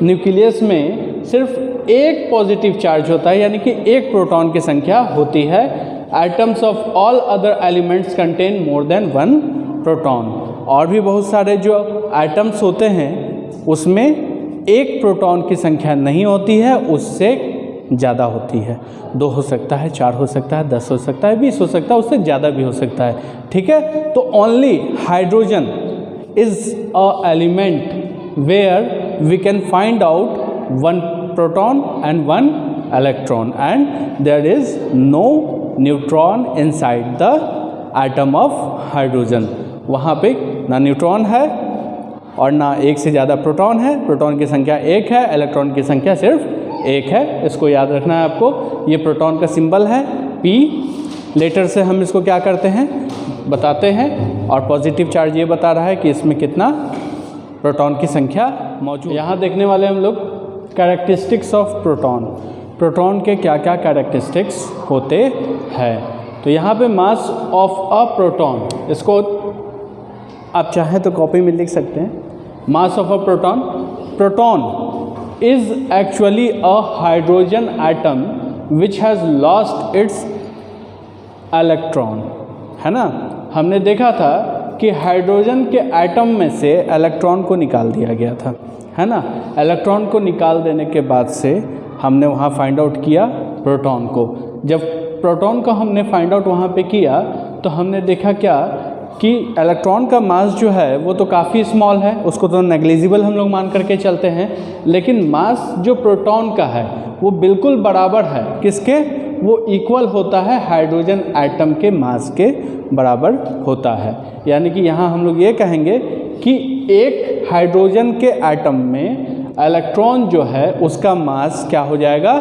न्यूक्लियस में सिर्फ एक पॉजिटिव चार्ज होता है, यानी कि एक प्रोटॉन की संख्या होती है। Atoms of all other elements contain more than 1 proton. और भी बहुत सारे जो एटम्स होते हैं उसमें एक प्रोटॉन की संख्या नहीं होती है, उससे ज़्यादा होती है। 2 हो सकता है, 4 हो सकता है, 10 हो सकता है, 20 हो सकता है, उससे ज़्यादा भी हो सकता है। ठीक है, तो only hydrogen is a element where we can find out 1 proton and 1 electron and there is no neutron inside the atom of hydrogen. वहाँ पे ना न्यूट्रॉन है और ना एक से ज़्यादा प्रोटॉन है। प्रोटॉन की संख्या 1 है, इलेक्ट्रॉन की संख्या सिर्फ 1 है। इसको याद रखना है आपको। ये प्रोटॉन का सिंबल है P। लेटर से हम इसको क्या करते हैं, बताते हैं, और पॉजिटिव चार्ज ये बता रहा है कि इसमें कितना प्रोटॉन की संख्या मौजूद। यहाँ देखने वाले हम लोग कैरेक्टरिस्टिक्स ऑफ प्रोटॉन। प्रोटॉन के क्या क्या कैरेक्टरिस्टिक्स होते हैं। तो यहाँ पे मास ऑफ अ प्रोटॉन, इसको आप चाहें तो कॉपी में लिख सकते हैं। मास of a proton, proton is actually a hydrogen atom which has lost its electron, है ना। हमने देखा था कि हाइड्रोजन के एटम में से इलेक्ट्रॉन को निकाल दिया गया था, है ना। इलेक्ट्रॉन को निकाल देने के बाद से हमने वहाँ फाइंड आउट किया प्रोटॉन को। जब प्रोटॉन को हमने फाइंड आउट वहाँ पे किया तो हमने देखा क्या कि इलेक्ट्रॉन का मास जो है वो तो काफ़ी स्मॉल है, उसको तो नेग्लिजिबल हम लोग मान करके चलते हैं। लेकिन मास जो प्रोटॉन का है वो बिल्कुल बराबर है किसके, वो इक्वल होता है हाइड्रोजन एटम के मास के बराबर होता है। यानी कि यहाँ हम लोग ये कहेंगे कि एक हाइड्रोजन के एटम में इलेक्ट्रॉन जो है उसका मास क्या हो जाएगा,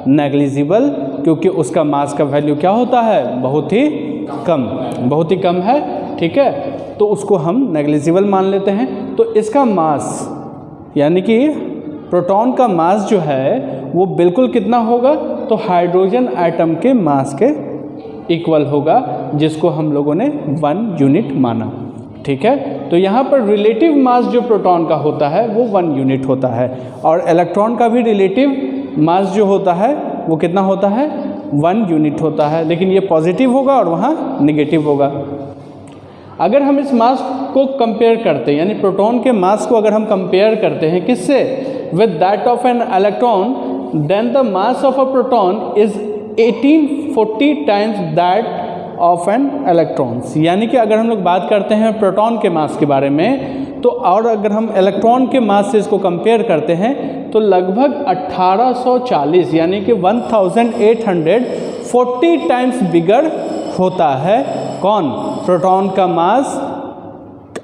नेग्लिजिबल, क्योंकि उसका मास का वैल्यू क्या होता है, बहुत ही कम है। ठीक है, तो उसको हम नेग्लिजिबल मान लेते हैं। तो इसका मास यानी कि प्रोटॉन का मास जो है वो बिल्कुल कितना होगा, तो हाइड्रोजन एटम के मास के इक्वल होगा, जिसको हम लोगों ने 1 यूनिट माना। ठीक है, तो यहाँ पर रिलेटिव मास जो प्रोटॉन का होता है वो 1 यूनिट होता है, और इलेक्ट्रॉन का भी रिलेटिव मास जो होता है वो कितना होता है, 1 यूनिट होता है। लेकिन ये पॉजिटिव होगा और वहाँ निगेटिव होगा। अगर हम इस मास को कंपेयर करते हैं, यानी प्रोटॉन के मास को अगर हम कंपेयर करते हैं किससे, with that of an electron, then the mass of a proton is 1840 times that of an electrons. यानी कि अगर हम लोग बात करते हैं प्रोटॉन के मास के बारे में, तो और अगर हम इलेक्ट्रॉन के मास से इसको कंपेयर करते हैं तो लगभग 1840 यानी कि 1840 टाइम्स बिगर होता है कौन, प्रोटॉन का मास।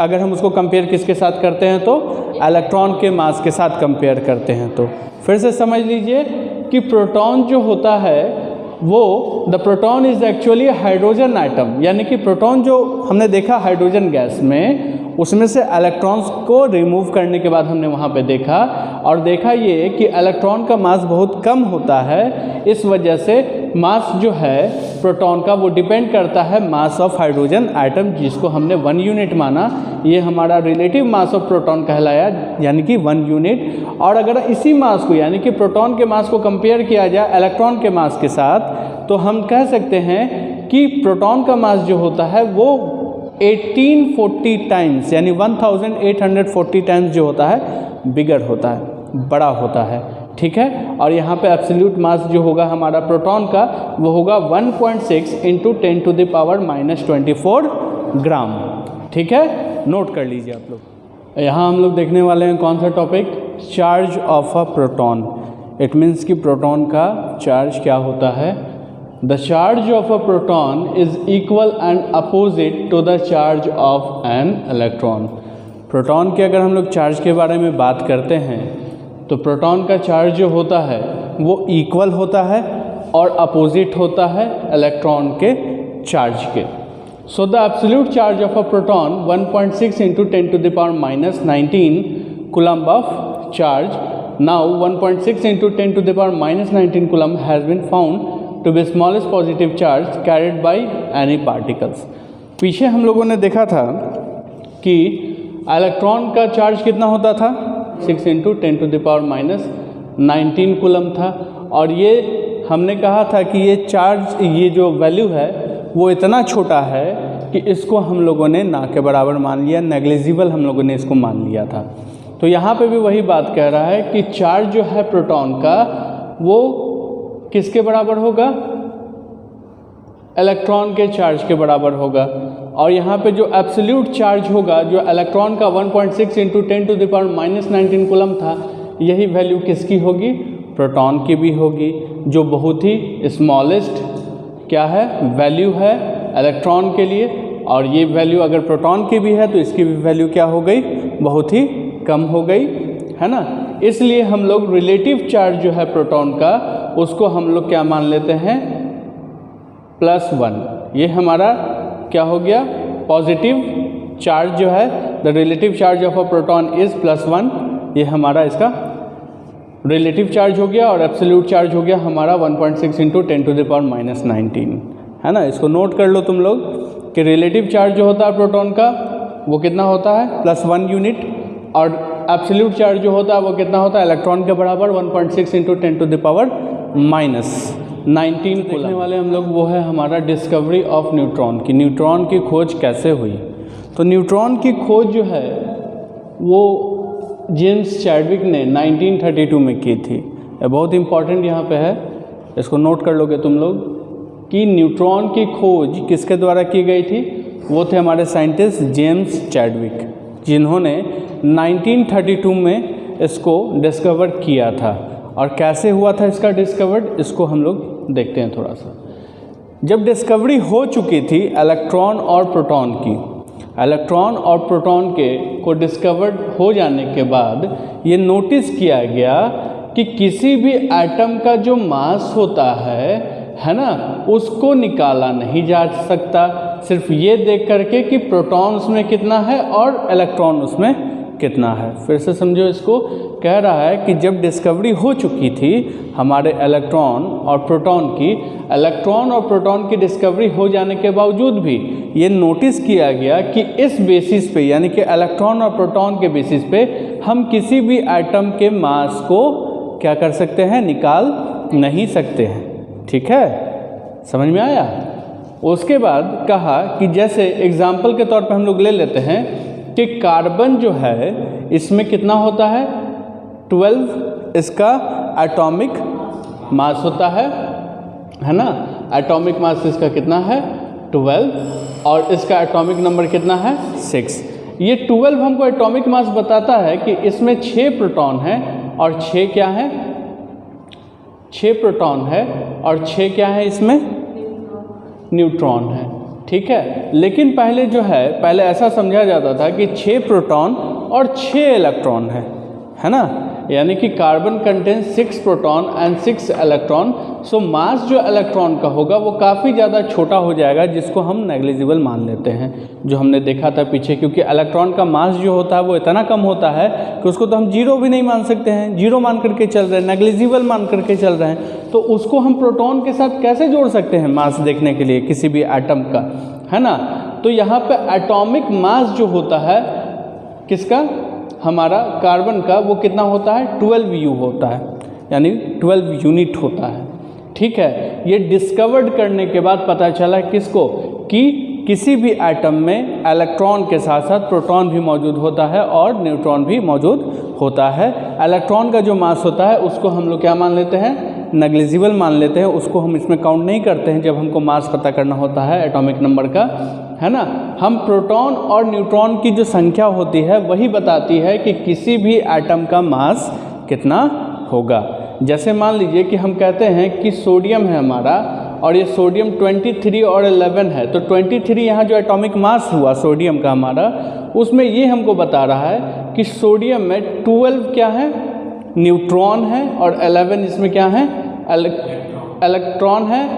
अगर हम उसको कंपेयर किसके साथ करते हैं, तो इलेक्ट्रॉन के मास के साथ कंपेयर करते हैं। तो फिर से समझ लीजिए कि प्रोटॉन जो होता है वो, the proton is actually hydrogen atom, यानी कि प्रोटॉन जो हमने देखा हाइड्रोजन गैस में, उसमें से इलेक्ट्रॉन्स को रिमूव करने के बाद हमने वहाँ पे देखा और देखा ये कि इलेक्ट्रॉन का मास बहुत कम होता है। इस वजह से मास जो है प्रोटॉन का वो डिपेंड करता है मास ऑफ हाइड्रोजन एटम, जिसको हमने 1 यूनिट माना। ये हमारा रिलेटिव मास ऑफ प्रोटॉन कहलाया, यानी कि 1 यूनिट। और अगर इसी मास को यानी कि प्रोटॉन के मास को कंपेयर किया जाए इलेक्ट्रॉन के मास के साथ, तो हम कह सकते हैं कि प्रोटॉन का मास जो होता है वो 1840 टाइम्स यानी 1840 टाइम्स जो होता है बिगर होता है, बड़ा होता है। ठीक है, और यहाँ पे एब्सोल्यूट मास जो होगा हमारा प्रोटॉन का वो होगा 1.6 × 10⁻24 ग्राम। ठीक है, नोट कर लीजिए आप लोग। यहाँ हम लोग देखने वाले हैं कौन सा topic, charge of a proton. It means कि प्रोटॉन का चार्ज क्या होता है। The charge of a proton is equal and opposite to the charge of an electron. Proton के अगर हम लोग चार्ज के बारे में बात करते हैं तो प्रोटॉन का चार्ज जो होता है वो इक्वल होता है और अपोजिट होता है इलेक्ट्रॉन के चार्ज के। So the absolute charge of a proton 1.6 × 10⁻19 coulomb of charge. Now 1.6 × 10⁻19 coulomb has been found to be smallest positive charge carried by any particles। पीछे हम लोगों ने देखा था कि इलेक्ट्रॉन का चार्ज कितना होता था, 6 × 10⁻19 कूलम्ब था। और ये हमने कहा था कि ये चार्ज, ये जो वैल्यू है वो इतना छोटा है कि इसको हम लोगों ने ना के बराबर मान लिया, नेग्लिजिबल हम लोगों ने इसको मान लिया था। तो यहाँ पे भी वही बात कह रहा है कि चार्ज जो है प्रोटॉन का वो किसके बराबर होगा, इलेक्ट्रॉन के चार्ज के बराबर होगा। और यहाँ पे जो एब्सोल्यूट चार्ज होगा, जो इलेक्ट्रॉन का 1.6 × 10⁻⁻19 कूलम था, यही वैल्यू किसकी होगी, प्रोटॉन की भी होगी, जो बहुत ही स्मॉलेस्ट क्या है, वैल्यू है इलेक्ट्रॉन के लिए। और ये वैल्यू अगर प्रोटॉन की भी है तो इसकी भी वैल्यू क्या हो गई, बहुत ही कम हो गई, है ना। इसलिए हम लोग रिलेटिव चार्ज जो है प्रोटॉन का, उसको हम लोग क्या मान लेते हैं, +1। ये हमारा क्या हो गया, पॉजिटिव चार्ज जो है, the relative charge of a proton is +1। ये हमारा इसका रिलेटिव चार्ज हो गया। और एब्सोल्यूट चार्ज हो गया हमारा 1.6 × 10⁻⁻19, है ना। इसको नोट कर लो तुम लोग कि रिलेटिव चार्ज जो होता है प्रोटॉन का वो कितना होता है, +1 यूनिट। और एब्सोल्यूट चार्ज जो होता है वो कितना होता है, इलेक्ट्रॉन के बराबर 1.6 × 10⁻⁻19 को देखने वाले हम लोग वो है हमारा डिस्कवरी ऑफ न्यूट्रॉन की। न्यूट्रॉन की खोज कैसे हुई, तो न्यूट्रॉन की खोज जो है वो जेम्स चैडविक ने 1932 में की थी। ये बहुत इंपॉर्टेंट यहाँ पे है, इसको नोट कर लोगे तुम लोग कि न्यूट्रॉन की खोज किसके द्वारा की गई थी। वो थे हमारे साइंटिस्ट जेम्स चैडविक, जिन्होंने 1932 में इसको डिस्कवर किया था। और कैसे हुआ था इसका डिस्कवर्ड, इसको हम लोग देखते हैं थोड़ा सा। जब डिस्कवरी हो चुकी थी इलेक्ट्रॉन और प्रोटॉन की, इलेक्ट्रॉन और प्रोटॉन के को डिस्कवर्ड हो जाने के बाद ये नोटिस किया गया कि किसी भी एटम का जो मास होता है ना, उसको निकाला नहीं जा सकता सिर्फ ये देख करके कि प्रोटॉन्स में कितना है और इलेक्ट्रॉन उसमें कितना है। फिर से समझो इसको, कह रहा है कि जब डिस्कवरी हो चुकी थी हमारे इलेक्ट्रॉन और प्रोटॉन की, इलेक्ट्रॉन और प्रोटॉन की डिस्कवरी हो जाने के बावजूद भी ये नोटिस किया गया कि इस बेसिस पे, यानी कि इलेक्ट्रॉन और प्रोटॉन के बेसिस पे हम किसी भी एटम के मास को क्या कर सकते हैं, निकाल नहीं सकते हैं। ठीक है, समझ में आया। उसके बाद कहा कि जैसे एग्जाम्पल के तौर पे हम लोग ले लेते हैं कि कार्बन जो है इसमें कितना होता है, 12 इसका एटॉमिक मास होता है ना। एटॉमिक मास इसका कितना है, 12, और इसका एटॉमिक नंबर कितना है, 6। ये 12 हमको एटॉमिक मास बताता है कि इसमें 6 प्रोटॉन हैं और 6 क्या हैं, 6 प्रोटॉन है और 6 क्या है, इसमें न्यूट्रॉन है। ठीक है, लेकिन पहले जो है, पहले ऐसा समझा जाता था कि 6 प्रोटॉन और 6 इलेक्ट्रॉन है ना। यानी कि carbon contains 6 proton and 6 electron. So mass जो इलेक्ट्रॉन का होगा वो काफ़ी ज़्यादा छोटा हो जाएगा, जिसको हम नेग्लिजिबल मान लेते हैं, जो हमने देखा था पीछे। क्योंकि इलेक्ट्रॉन का मास जो होता है वो इतना कम होता है कि उसको तो हम जीरो भी नहीं मान सकते हैं, जीरो मान करके चल रहे हैं, नेग्लिजिबल मान करके चल रहे हैं। तो उसको हम प्रोटॉन के साथ कैसे जोड़ सकते हैं मास देखने के लिए किसी भी एटम का, है ना। तो यहाँ पे एटॉमिक मास जो होता है किसका, हमारा कार्बन का, वो कितना होता है, 12U होता है, यानी 12 यूनिट होता है। ठीक है, ये डिस्कवर्ड करने के बाद पता चला किसको, कि किसी भी एटम में इलेक्ट्रॉन के साथ साथ प्रोटॉन भी मौजूद होता है और न्यूट्रॉन भी मौजूद होता है। इलेक्ट्रॉन का जो मास होता है उसको हम लोग क्या मान लेते हैं, नेग्लिजिबल मान लेते हैं, उसको हम इसमें काउंट नहीं करते हैं जब हमको मास पता करना होता है एटॉमिक नंबर का, है ना। हम प्रोटॉन और न्यूट्रॉन की जो संख्या होती है वही बताती है कि किसी भी एटम का मास कितना होगा। जैसे मान लीजिए कि हम कहते हैं कि सोडियम है हमारा, और ये सोडियम 23 और 11 है, तो 23 यहाँ जो एटॉमिक मास हुआ सोडियम का हमारा, उसमें ये हमको बता रहा है कि सोडियम में 12 क्या है, न्यूट्रॉन है, और 11 इसमें क्या है, इलेक्ट्रॉन है,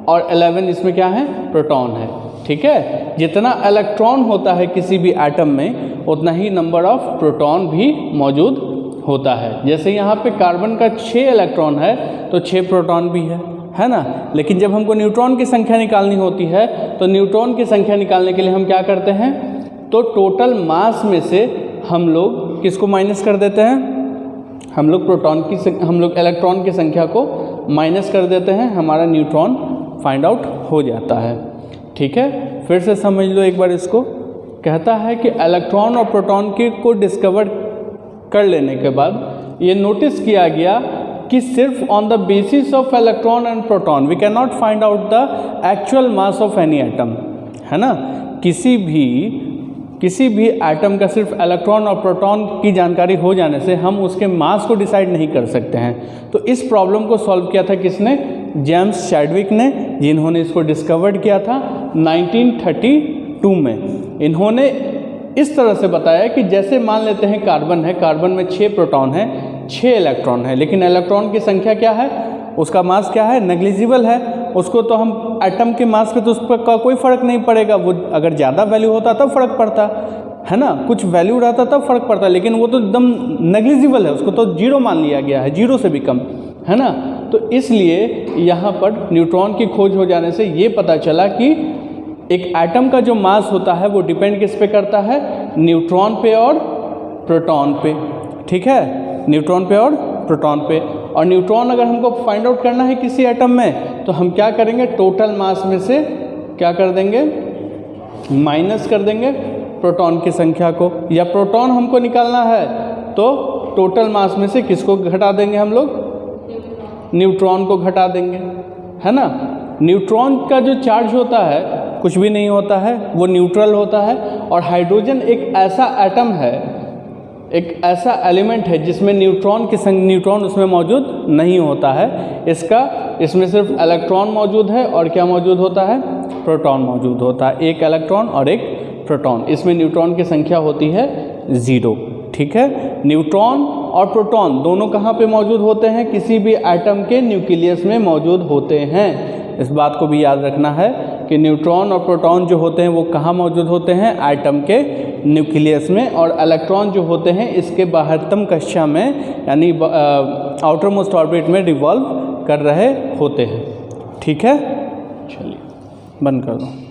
और 11 इसमें क्या है, प्रोटॉन है। ठीक है, जितना इलेक्ट्रॉन होता है किसी भी एटम में उतना ही नंबर ऑफ प्रोटॉन भी मौजूद होता है। जैसे यहाँ पे कार्बन का 6 इलेक्ट्रॉन है तो 6 प्रोटॉन भी है ना। लेकिन जब हमको न्यूट्रॉन की संख्या निकालनी होती है तो न्यूट्रॉन की संख्या निकालने के लिए हम क्या करते हैं, तो टोटल मास में से हम लोग किसको माइनस कर देते हैं, हम लोग इलेक्ट्रॉन की संख्या को माइनस कर देते हैं, हमारा न्यूट्रॉन फाइंड आउट हो जाता है। ठीक है, फिर से समझ लो एक बार इसको। कहता है कि इलेक्ट्रॉन और प्रोटॉन को डिस्कवर कर लेने के बाद ये नोटिस किया गया कि सिर्फ on the basis of electron and proton we can not find out the actual mass of any atom, है ना। किसी भी एटम का सिर्फ इलेक्ट्रॉन और प्रोटॉन की जानकारी हो जाने से हम उसके मास को डिसाइड नहीं कर सकते हैं। तो इस प्रॉब्लम को सॉल्व किया था किसने? जेम्स चैडविक ने, जिन्होंने इसको डिस्कवर्ड किया था 1932 में। इन्होंने इस तरह से बताया कि जैसे मान लेते हैं कार्बन है, कार्बन में 6 प्रोटॉन है, 6 इलेक्ट्रॉन है, लेकिन इलेक्ट्रॉन की संख्या क्या है, उसका मास क्या है, नेग्लिजिबल है। उसको तो हम एटम के मास पे तो उस पर का कोई फ़र्क नहीं पड़ेगा। वो अगर ज़्यादा वैल्यू होता तब फ़र्क पड़ता, है ना, कुछ वैल्यू रहता तब फ़र्क पड़ता, लेकिन वो तो एकदम नेग्लिजिबल है, उसको तो जीरो मान लिया गया है, जीरो से भी कम, है ना। तो इसलिए यहाँ पर न्यूट्रॉन की खोज हो जाने से ये पता चला कि एक एटम का जो मास होता है वो डिपेंड किस पे करता है, न्यूट्रॉन पे और प्रोटॉन पे, ठीक है, न्यूट्रॉन पे और प्रोटॉन पे। और न्यूट्रॉन अगर हमको फाइंड आउट करना है किसी एटम में तो हम क्या करेंगे, टोटल मास में से क्या कर देंगे, माइनस कर देंगे प्रोटॉन की संख्या को, या प्रोटॉन हमको निकालना है तो टोटल मास में से किसको घटा देंगे हम लोग, न्यूट्रॉन को घटा देंगे, है ना। न्यूट्रॉन का जो चार्ज होता है कुछ भी नहीं होता है, वो न्यूट्रल होता है। और हाइड्रोजन एक ऐसा एटम है, एक ऐसा एलिमेंट है जिसमें न्यूट्रॉन उसमें मौजूद नहीं होता है। इसमें सिर्फ इलेक्ट्रॉन मौजूद है और क्या मौजूद होता है, प्रोटॉन मौजूद होता है, एक इलेक्ट्रॉन और एक प्रोटॉन। इसमें न्यूट्रॉन की संख्या होती है 0, ठीक है। न्यूट्रॉन और प्रोटॉन दोनों कहाँ पे मौजूद होते हैं, किसी भी एटम के न्यूक्लियस में मौजूद होते हैं। इस बात को भी याद रखना है कि न्यूट्रॉन और प्रोटॉन जो होते हैं वो कहाँ मौजूद होते हैं, एटम के न्यूक्लियस में, और इलेक्ट्रॉन जो होते हैं इसके बाहरतम कक्षा में यानी आउटर मोस्ट ऑर्बिट में रिवॉल्व कर रहे होते हैं, ठीक है। चलिए बंद कर दो।